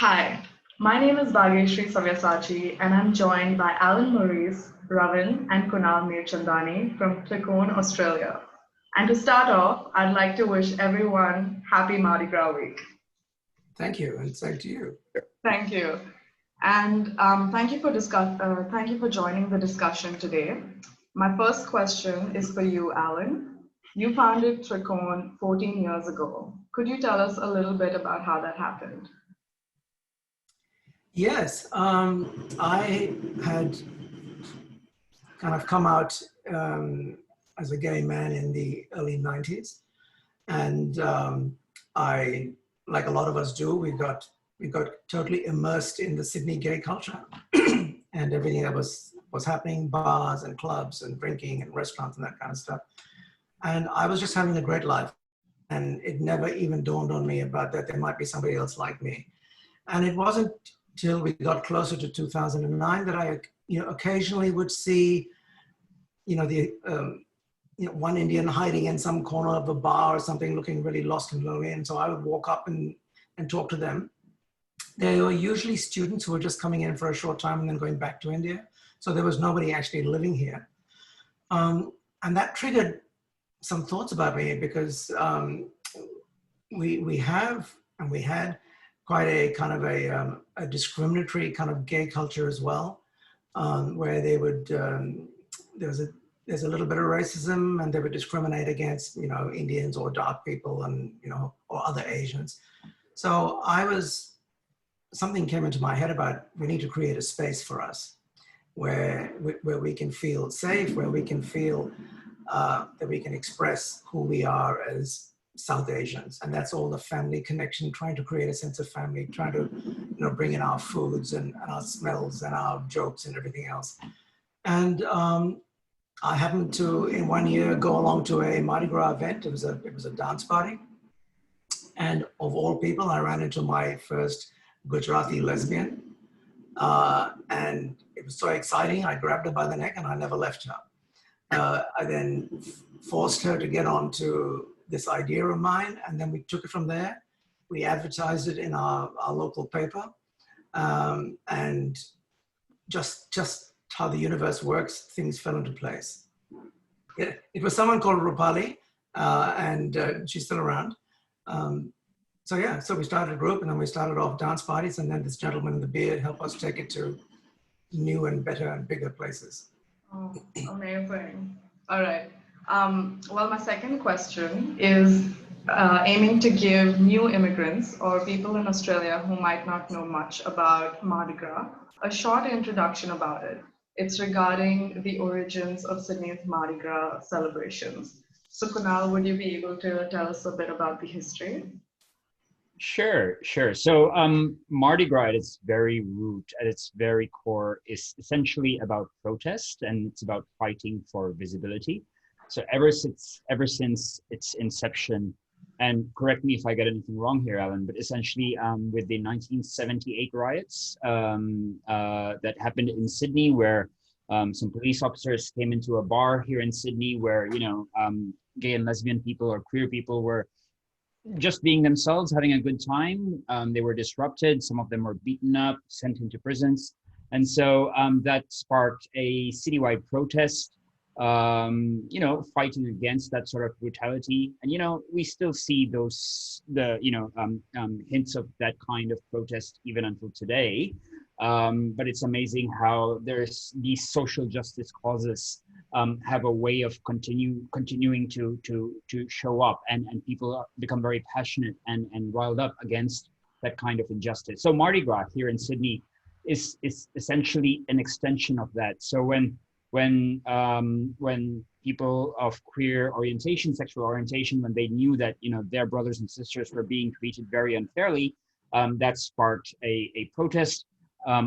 Hi, my name is Bageshri Savyasachi, and I'm joined by Alan Maurice, Ravin, and Kunal Mirchandani from Trikone, Australia. And to start off, I'd like to wish everyone happy Mardi Gras week. Thank you, and same to you. Thank you. And thank you for joining the discussion today. My first question is for you, Alan. You founded Trikone 14 years ago. Could you tell us a little bit about how that happened? Yes, I had kind of come out as a gay man in the early 90s. And I, like a lot of us do, we got totally immersed in the Sydney gay culture and everything that was happening, bars and clubs and drinking and restaurants and that kind of stuff. And I was just having a great life. And it never even dawned on me about that there might be somebody else like me. And it wasn't till we got closer to 2009 that I, occasionally would see, one Indian hiding in some corner of a bar or something, looking really lost and lonely. And so I would walk up and talk to them. They were usually students who were just coming in for a short time and then going back to India. So there was nobody actually living here. And that triggered some thoughts about me because we had quite a kind of a discriminatory kind of gay culture as well, where they would, there's a little bit of racism and they would discriminate against, Indians or dark people and, or other Asians. So something came into my head about we need to create a space for us where we can feel safe, where we can feel that we can express who we are as South Asians. And that's all the family connection, trying to create a sense of family, trying to, bring in our foods and our smells and our jokes and everything else. And I happened to, in one year, go along to a Mardi Gras event. It was a dance party. And of all people, I ran into my first Gujarati lesbian. And it was so exciting. I grabbed her by the neck and I never left her. I then forced her to get on to this idea of mine, and then we took it from there. We advertised it in our local paper, and just how the universe works, things fell into place. It was someone called Rupali, and she's still around. So we started a group, and then we started off dance parties, and then this gentleman in the beard helped us take it to new and better and bigger places. Oh, amazing. All right. Well, my second question is aiming to give new immigrants or people in Australia who might not know much about Mardi Gras a short introduction about it. It's regarding the origins of Sydney's Mardi Gras celebrations. So Kunal, would you be able to tell us a bit about the history? Sure. So Mardi Gras at its very root, at its very core, is essentially about protest, and it's about fighting for visibility. So ever since its inception, and correct me if I get anything wrong here, Alan, but essentially with the 1978 riots that happened in Sydney, where some police officers came into a bar here in Sydney where, gay and lesbian people or queer people were just being themselves, having a good time. They were disrupted. Some of them were beaten up, sent into prisons. And so that sparked a citywide protest, fighting against that sort of brutality. And, we still see hints of that kind of protest even until today. But it's amazing how there's these social justice causes have a way of continuing to show up, and people become very passionate and riled up against that kind of injustice. So Mardi Gras here in Sydney is essentially an extension of that. So when people of queer orientation, sexual orientation, when they knew that their brothers and sisters were being treated very unfairly, that sparked a protest.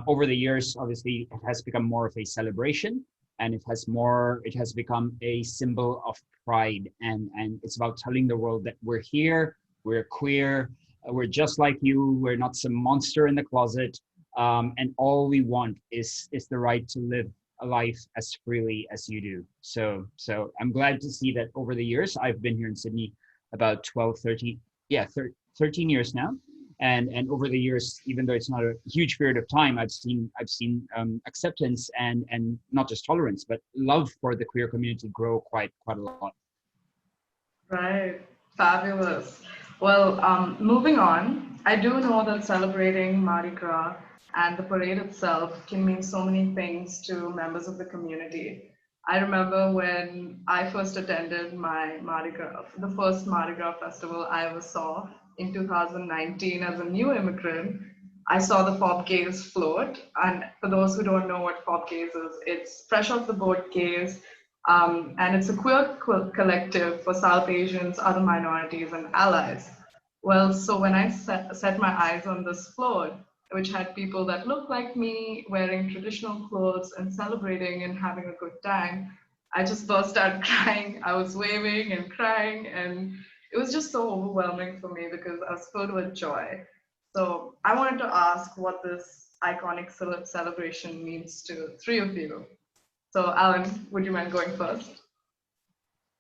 Over the years, obviously, it has become more of a celebration, and it has become a symbol of pride, and it's about telling the world that we're here, we're queer, we're just like you, we're not some monster in the closet, and all we want is the right to live a life as freely as you do. So I'm glad to see that over the years, I've been here in Sydney about 13 years now. And over the years, even though it's not a huge period of time, I've seen acceptance and not just tolerance, but love for the queer community grow quite a lot. Right. Fabulous. Well, moving on, I do know that celebrating Mardi Gras and the parade itself can mean so many things to members of the community. I remember when I first attended my Mardi Gras, the first Mardi Gras festival I ever saw in 2019 as a new immigrant. I saw the Fob Gaze float. And for those who don't know what Fob Gaze is, it's Fresh Off the Boat Gaze. And it's a queer collective for South Asians, other minorities, and allies. Well, so when I set my eyes on this float, which had people that looked like me wearing traditional clothes and celebrating and having a good time, I just burst out crying. I was waving and crying, and it was just so overwhelming for me because I was filled with joy. So I wanted to ask what this iconic celebration means to three of you. So Alan, would you mind going first?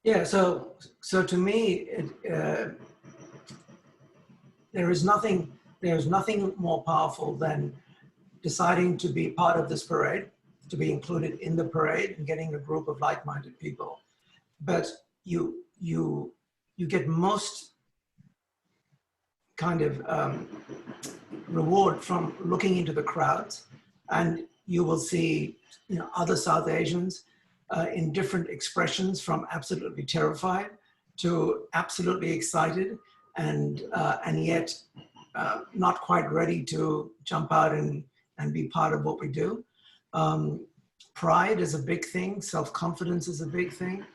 Yeah, so to me, there's nothing more powerful than deciding to be part of this parade, to be included in the parade and getting a group of like-minded people. But you get most kind of reward from looking into the crowds, and you will see, you know, other South Asians in different expressions, from absolutely terrified to absolutely excited, and yet not quite ready to jump out and be part of what we do. Pride is a big thing. Self-confidence is a big thing.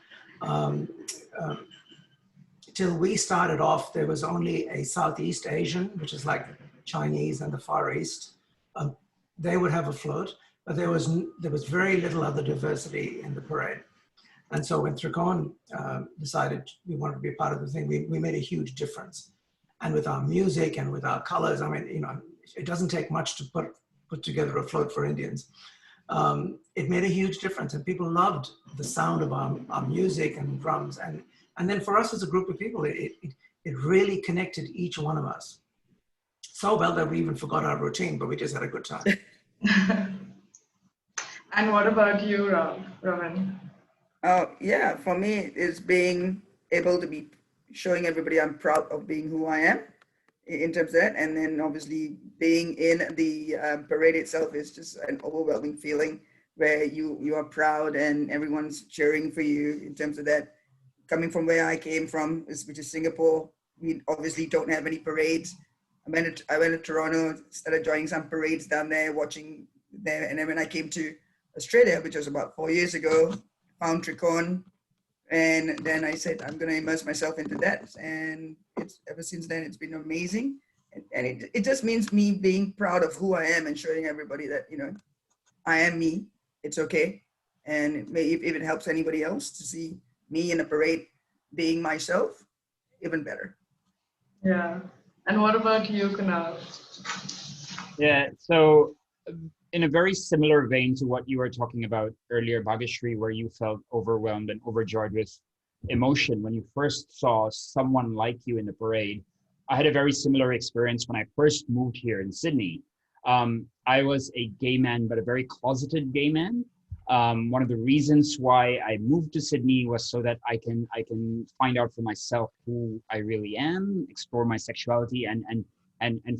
Till we started off, there was only a Southeast Asian, which is like Chinese and the Far East. They would have a float, but there was very little other diversity in the parade. And so when Trikone decided we wanted to be a part of the thing, we made a huge difference. And with our music and with our colors, I mean, you know, it doesn't take much to put together a float for Indians. It made a huge difference, and people loved the sound of our music and drums. And then for us as a group of people, it really connected each one of us so well that we even forgot our routine, but we just had a good time. And what about you, Ravin? Yeah, for me, it's being able to be showing everybody I'm proud of being who I am in terms of that. And then obviously being in the parade itself is just an overwhelming feeling where you are proud and everyone's cheering for you in terms of that. Coming from where I came from, which is Singapore, we obviously don't have any parades. I went to Toronto, started joining some parades down there, watching there. And then when I came to Australia, which was about 4 years ago, found Trikone, and then I said, I'm going to immerse myself into that. And ever since then, it's been amazing. And it just means me being proud of who I am and showing everybody that, you know, I am me. It's okay. And if it helps anybody else to see me in a parade being myself, even better. Yeah. And what about you, Kunal? Yeah, so in a very similar vein to what you were talking about earlier, Bageshri, where you felt overwhelmed and overjoyed with emotion when you first saw someone like you in the parade, I had a very similar experience when I first moved here in Sydney. I was a gay man, but a very closeted gay man. One of the reasons why I moved to Sydney was so that I can find out for myself who I really am, explore my sexuality, and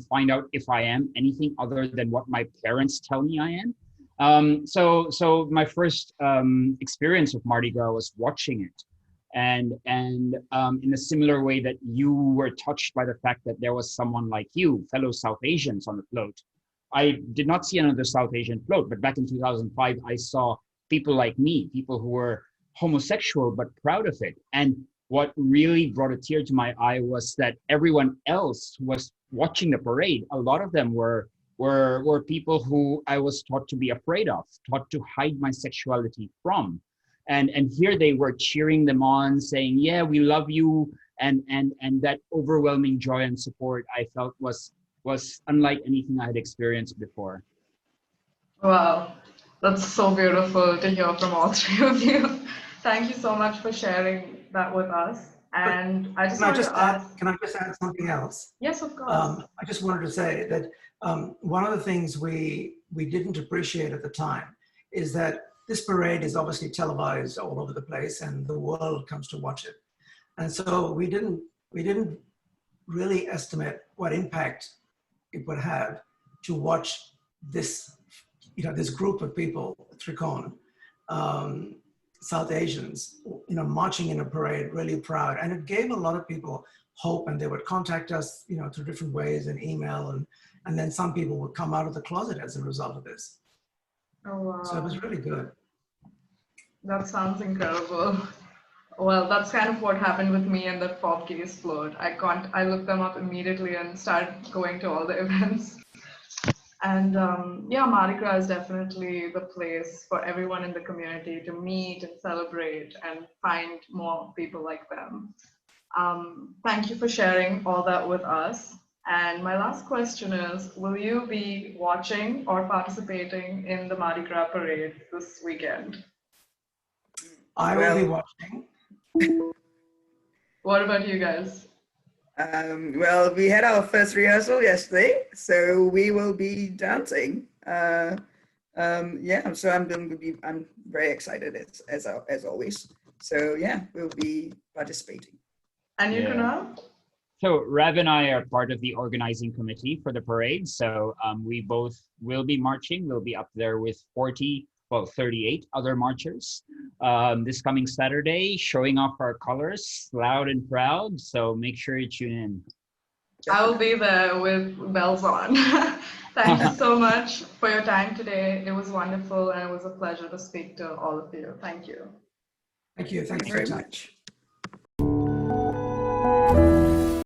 find out if I am anything other than what my parents tell me I am. So my first experience with Mardi Gras was watching it, and in a similar way that you were touched by the fact that there was someone like you, fellow South Asians on the float. I did not see another South Asian float, but back in 2005, I saw people like me, people who were homosexual but proud of it. And what really brought a tear to my eye was that everyone else who was watching the parade, a lot of them were people who I was taught to be afraid of, taught to hide my sexuality from. And here they were cheering them on, saying, yeah, we love you. And that overwhelming joy and support I felt was unlike anything I had experienced before. Wow, that's so beautiful to hear from all three of you. Thank you so much for sharing that with us. And I just Can I wanted just to add, ask. can I just add something else? Yes, of course. I just wanted to say that one of the things we didn't appreciate at the time is that this parade is obviously televised all over the place and the world comes to watch it. And so we didn't really estimate what impact it would have to watch this, this group of people, Trikone, South Asians, marching in a parade, really proud. And it gave a lot of people hope, and they would contact us, through different ways and email, and then some people would come out of the closet as a result of this. Oh, wow. So it was really good. That sounds incredible. Well, that's kind of what happened with me and that pop case float. I looked them up immediately and started going to all the events. And yeah, Mardi Gras is definitely the place for everyone in the community to meet and celebrate and find more people like them. Thank you for sharing all that with us. And my last question is, will you be watching or participating in the Mardi Gras parade this weekend? I will be watching. What about you guys? Well, we had our first rehearsal yesterday, so we will be dancing. Yeah, so I'm very excited as always. So yeah, we'll be participating. And you, Kunal? So Rav and I are part of the organizing committee for the parade. So we both will be marching. We'll be up there with 38 other marchers this coming Saturday, showing off our colors loud and proud. So make sure you tune in. I will be there with bells on. Thank you so much for your time today. It was wonderful and it was a pleasure to speak to all of you. Thank you. Thank you. Thank you very much.